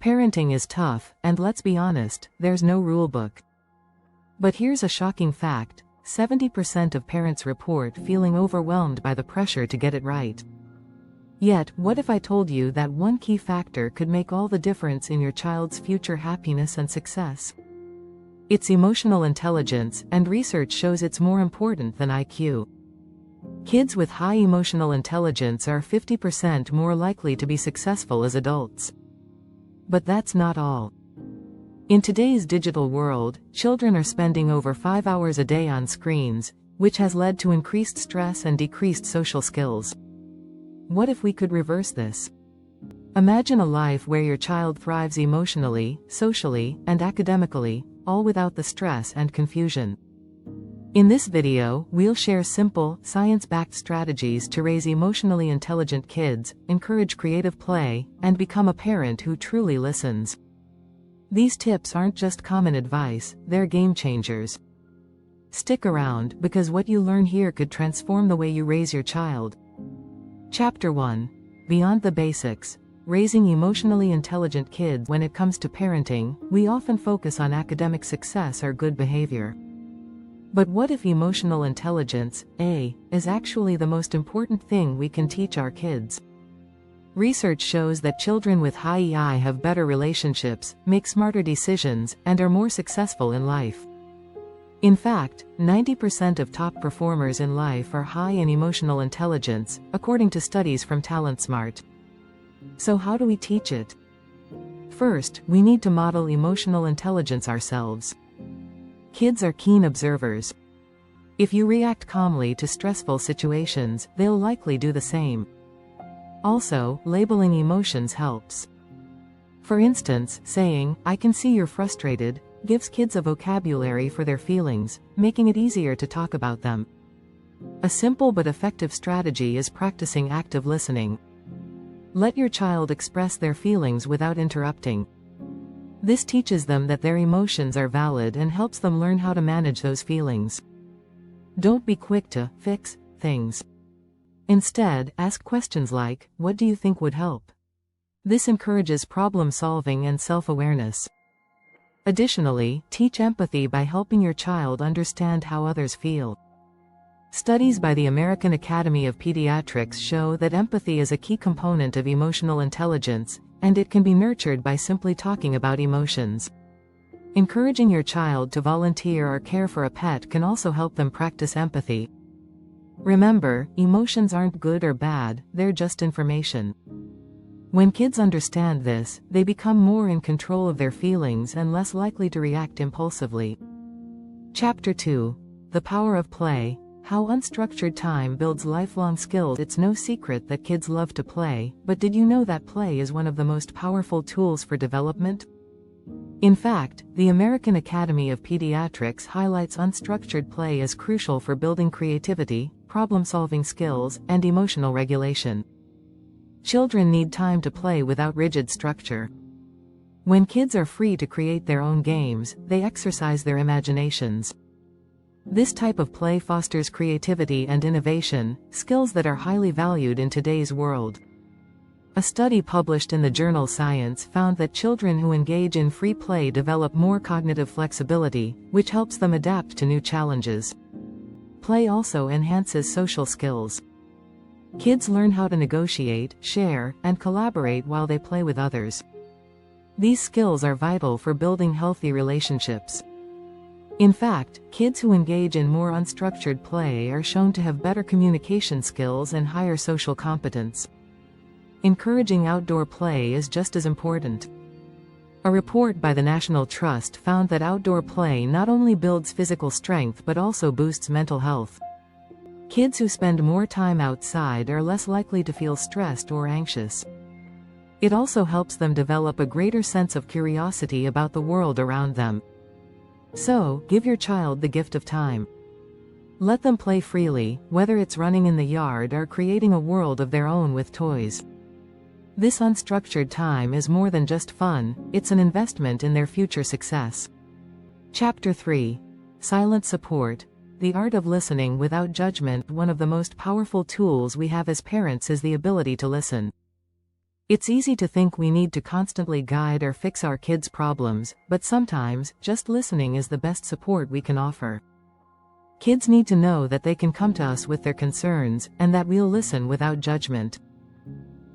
Parenting is tough, and let's be honest, there's no rulebook. But here's a shocking fact: 70% of parents report feeling overwhelmed by the pressure to get it right. Yet, what if I told you that one key factor could make all the difference in your child's future happiness and success? It's emotional intelligence, and research shows it's more important than IQ. Kids with high emotional intelligence are 50% more likely to be successful as adults. But that's not all. In today's digital world, children are spending over 5 hours a day on screens, which has led to increased stress and decreased social skills. What if we could reverse this? Imagine a life where your child thrives emotionally, socially, and academically, all without the stress and confusion. In this video, we'll share simple, science-backed strategies to raise emotionally intelligent kids, encourage creative play, and become a parent who truly listens. These tips aren't just common advice, they're game changers. Stick around, because what you learn here could transform the way you raise your child. Chapter 1. Beyond the Basics. Raising emotionally intelligent kids. When it comes to parenting, we often focus on academic success or good behavior. But what if emotional intelligence, is actually the most important thing we can teach our kids? Research shows that children with high EI have better relationships, make smarter decisions, and are more successful in life. In fact, 90% of top performers in life are high in emotional intelligence, according to studies from TalentSmart. So how do we teach it? First, we need to model emotional intelligence ourselves. Kids are keen observers. If you react calmly to stressful situations, they'll likely do the same. Also, labeling emotions helps. For instance, saying, "I can see you're frustrated," gives kids a vocabulary for their feelings, making it easier to talk about them. A simple but effective strategy is practicing active listening. Let your child express their feelings without interrupting. This teaches them that their emotions are valid and helps them learn how to manage those feelings. Don't be quick to fix things. Instead, ask questions like, "What do you think would help?" This encourages problem solving and self-awareness. Additionally, teach empathy by helping your child understand how others feel. Studies by the American Academy of Pediatrics show that empathy is a key component of emotional intelligence, and it can be nurtured by simply talking about emotions. Encouraging your child to volunteer or care for a pet can also help them practice empathy. Remember, emotions aren't good or bad, they're just information. When kids understand this, they become more in control of their feelings and less likely to react impulsively. Chapter 2. The Power of Play. How unstructured time builds lifelong skills. It's no secret that kids love to play, but did you know that play is one of the most powerful tools for development? In fact, the American Academy of Pediatrics highlights unstructured play as crucial for building creativity, problem-solving skills, and emotional regulation. Children need time to play without rigid structure. When kids are free to create their own games, they exercise their imaginations. This type of play fosters creativity and innovation, skills that are highly valued in today's world. A study published in the journal Science found that children who engage in free play develop more cognitive flexibility, which helps them adapt to new challenges. Play also enhances social skills. Kids learn how to negotiate, share, and collaborate while they play with others. These skills are vital for building healthy relationships. In fact, kids who engage in more unstructured play are shown to have better communication skills and higher social competence. Encouraging outdoor play is just as important. A report by the National Trust found that outdoor play not only builds physical strength but also boosts mental health. Kids who spend more time outside are less likely to feel stressed or anxious. It also helps them develop a greater sense of curiosity about the world around them. So, give your child the gift of time. Let them play freely, whether it's running in the yard or creating a world of their own with toys. This unstructured time is more than just fun, it's an investment in their future success. Chapter 3. Silent Support. The art of listening without judgment. One of the most powerful tools we have as parents is the ability to listen. It's easy to think we need to constantly guide or fix our kids' problems, but sometimes, just listening is the best support we can offer. Kids need to know that they can come to us with their concerns, and that we'll listen without judgment.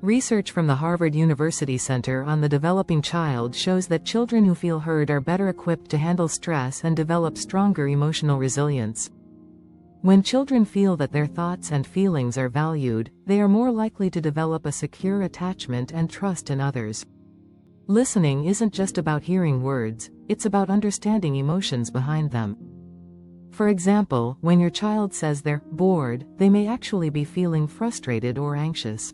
Research from the Harvard University Center on the Developing Child shows that children who feel heard are better equipped to handle stress and develop stronger emotional resilience. When children feel that their thoughts and feelings are valued, they are more likely to develop a secure attachment and trust in others. Listening isn't just about hearing words, it's about understanding emotions behind them. For example, when your child says they're bored, they may actually be feeling frustrated or anxious.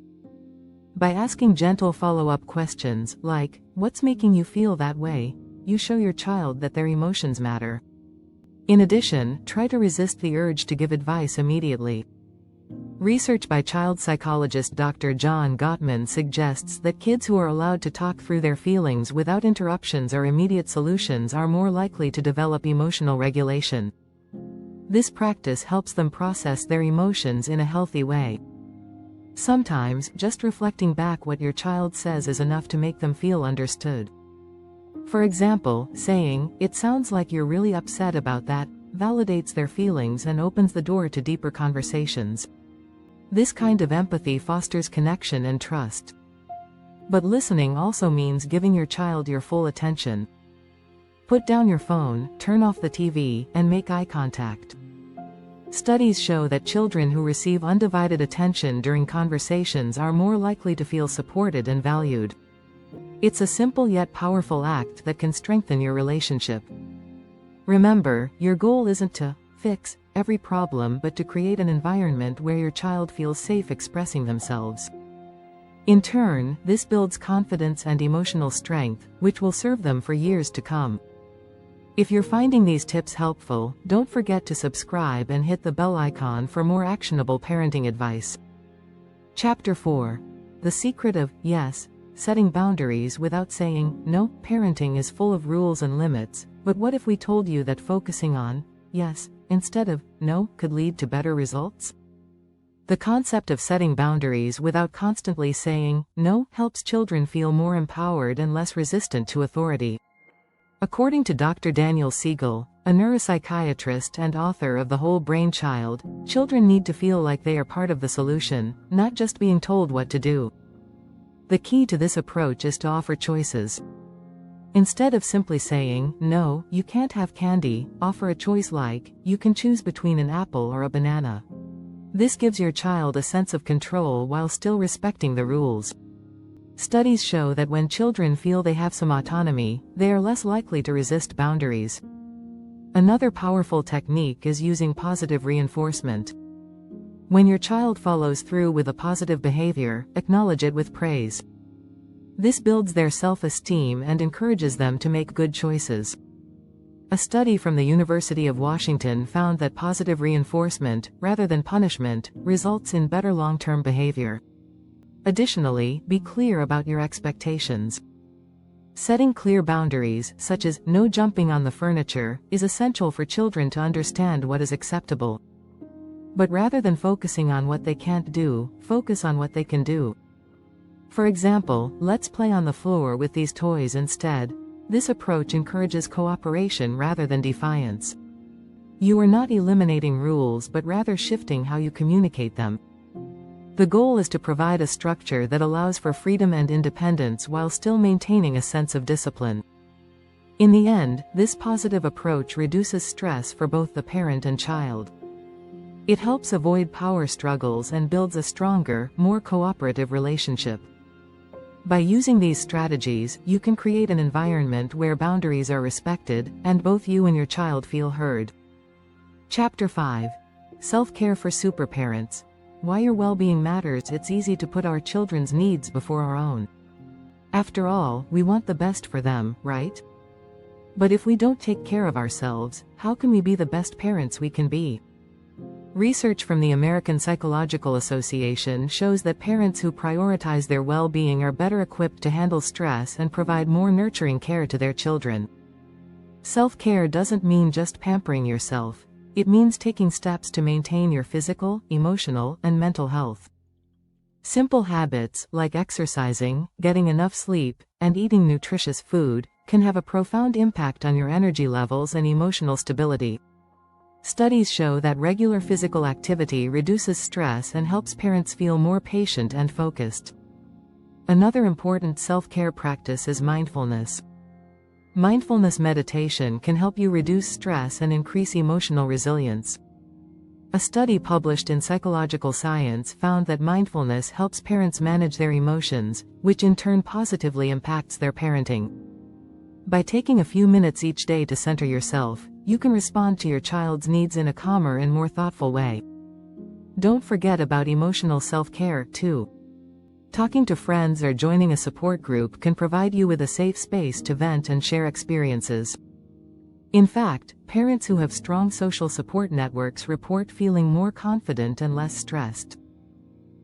By asking gentle follow-up questions, like, "What's making you feel that way?" you show your child that their emotions matter. In addition, try to resist the urge to give advice immediately. Research by child psychologist Dr. John Gottman suggests that kids who are allowed to talk through their feelings without interruptions or immediate solutions are more likely to develop emotional regulation. This practice helps them process their emotions in a healthy way. Sometimes, just reflecting back what your child says is enough to make them feel understood. For example, saying, "It sounds like you're really upset about that," validates their feelings and opens the door to deeper conversations. This kind of empathy fosters connection and trust. But listening also means giving your child your full attention. Put down your phone, turn off the TV, and make eye contact. Studies show that children who receive undivided attention during conversations are more likely to feel supported and valued. It's a simple yet powerful act that can strengthen your relationship. Remember, your goal isn't to fix every problem but to create an environment where your child feels safe expressing themselves. In turn, this builds confidence and emotional strength, which will serve them for years to come. If you're finding these tips helpful, don't forget to subscribe and hit the bell icon for more actionable parenting advice. Chapter 4. The Secret of Yes, Setting Boundaries Without Saying No. Parenting is full of rules and limits, but what if we told you that focusing on yes instead of no could lead to better results? The concept of setting boundaries without constantly saying no helps children feel more empowered and less resistant to authority. According to Dr. Daniel Siegel, a neuropsychiatrist and author of The Whole Brain Child, children need to feel like they are part of the solution, not just being told what to do. The key to this approach is to offer choices. Instead of simply saying, "No, you can't have candy," offer a choice like, "You can choose between an apple or a banana." This gives your child a sense of control while still respecting the rules. Studies show that when children feel they have some autonomy, they are less likely to resist boundaries. Another powerful technique is using positive reinforcement. When your child follows through with a positive behavior, acknowledge it with praise. This builds their self-esteem and encourages them to make good choices. A study from the University of Washington found that positive reinforcement, rather than punishment, results in better long-term behavior. Additionally, be clear about your expectations. Setting clear boundaries, such as no jumping on the furniture, is essential for children to understand what is acceptable. But rather than focusing on what they can't do, focus on what they can do. For example, "Let's play on the floor with these toys instead." This approach encourages cooperation rather than defiance. You are not eliminating rules but rather shifting how you communicate them. The goal is to provide a structure that allows for freedom and independence while still maintaining a sense of discipline. In the end, this positive approach reduces stress for both the parent and child. It helps avoid power struggles and builds a stronger, more cooperative relationship. By using these strategies, you can create an environment where boundaries are respected, and both you and your child feel heard. Chapter 5. Self-Care for Superparents. Why your well-being matters. It's easy to put our children's needs before our own. After all, we want the best for them, right? But if we don't take care of ourselves, how can we be the best parents we can be? Research from the American Psychological Association shows that parents who prioritize their well-being are better equipped to handle stress and provide more nurturing care to their children. Self-care doesn't mean just pampering yourself. It means taking steps to maintain your physical, emotional, and mental health. Simple habits, like exercising, getting enough sleep, and eating nutritious food, can have a profound impact on your energy levels and emotional stability. Studies show that regular physical activity reduces stress and helps parents feel more patient and focused. Another important self-care practice is mindfulness. Mindfulness meditation can help you reduce stress and increase emotional resilience. A study published in Psychological Science found that mindfulness helps parents manage their emotions, which in turn positively impacts their parenting. By taking a few minutes each day to center yourself, you can respond to your child's needs in a calmer and more thoughtful way. Don't forget about emotional self-care, too. Talking to friends or joining a support group can provide you with a safe space to vent and share experiences. In fact, parents who have strong social support networks report feeling more confident and less stressed.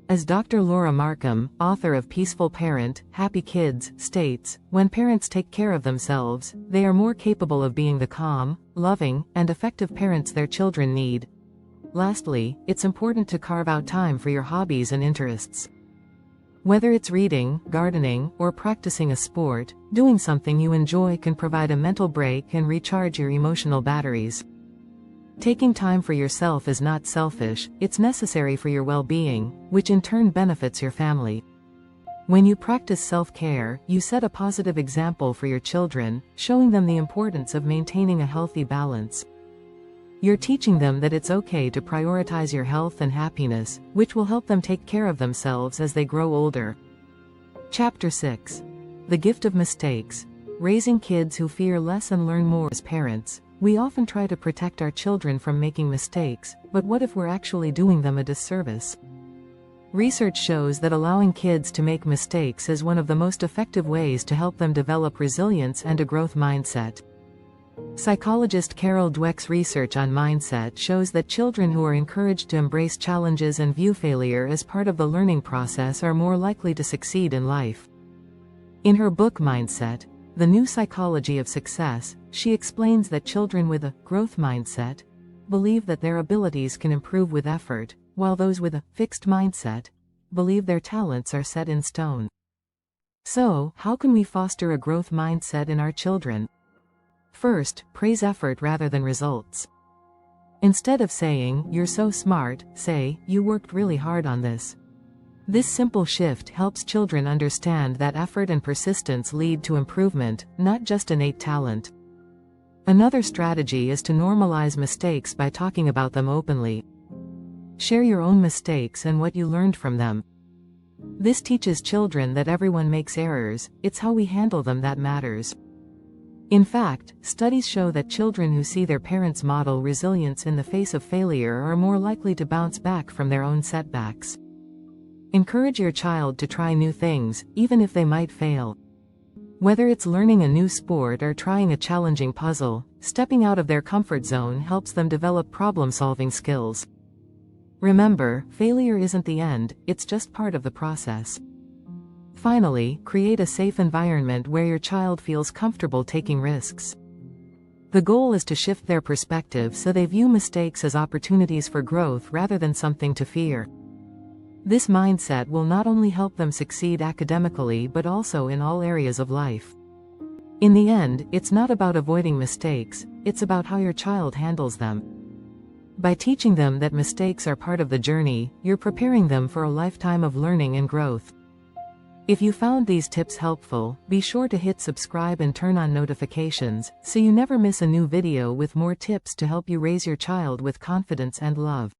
As Dr. Laura Markham, author of Peaceful Parent, Happy Kids, states, when parents take care of themselves, they are more capable of being the calm, loving, and effective parents their children need. Lastly, it's important to carve out time for your hobbies and interests. Whether it's reading, gardening, or practicing a sport, doing something you enjoy can provide a mental break and recharge your emotional batteries. Taking time for yourself is not selfish, it's necessary for your well-being, which in turn benefits your family. When you practice self-care, you set a positive example for your children, showing them the importance of maintaining a healthy balance. You're teaching them that it's okay to prioritize your health and happiness, which will help them take care of themselves as they grow older. Chapter 6. The Gift of Mistakes. Raising kids who fear less and learn more. As parents, we often try to protect our children from making mistakes, but what if we're actually doing them a disservice? Research shows that allowing kids to make mistakes is one of the most effective ways to help them develop resilience and a growth mindset. Psychologist Carol Dweck's research on mindset shows that children who are encouraged to embrace challenges and view failure as part of the learning process are more likely to succeed in life. In her book Mindset, The New Psychology of Success, she explains that children with a growth mindset believe that their abilities can improve with effort, while those with a fixed mindset believe their talents are set in stone. So, how can we foster a growth mindset in our children? First, praise effort rather than results. Instead of saying, "You're so smart," say, "You worked really hard on this." This simple shift helps children understand that effort and persistence lead to improvement, not just innate talent. Another strategy is to normalize mistakes by talking about them openly. Share your own mistakes and what you learned from them. This teaches children that everyone makes errors, it's how we handle them that matters. In fact, studies show that children who see their parents model resilience in the face of failure are more likely to bounce back from their own setbacks. Encourage your child to try new things, even if they might fail. Whether it's learning a new sport or trying a challenging puzzle, stepping out of their comfort zone helps them develop problem-solving skills. Remember, failure isn't the end, it's just part of the process. Finally, create a safe environment where your child feels comfortable taking risks. The goal is to shift their perspective so they view mistakes as opportunities for growth rather than something to fear. This mindset will not only help them succeed academically but also in all areas of life. In the end, it's not about avoiding mistakes, it's about how your child handles them. By teaching them that mistakes are part of the journey, you're preparing them for a lifetime of learning and growth. If you found these tips helpful, be sure to hit subscribe and turn on notifications, so you never miss a new video with more tips to help you raise your child with confidence and love.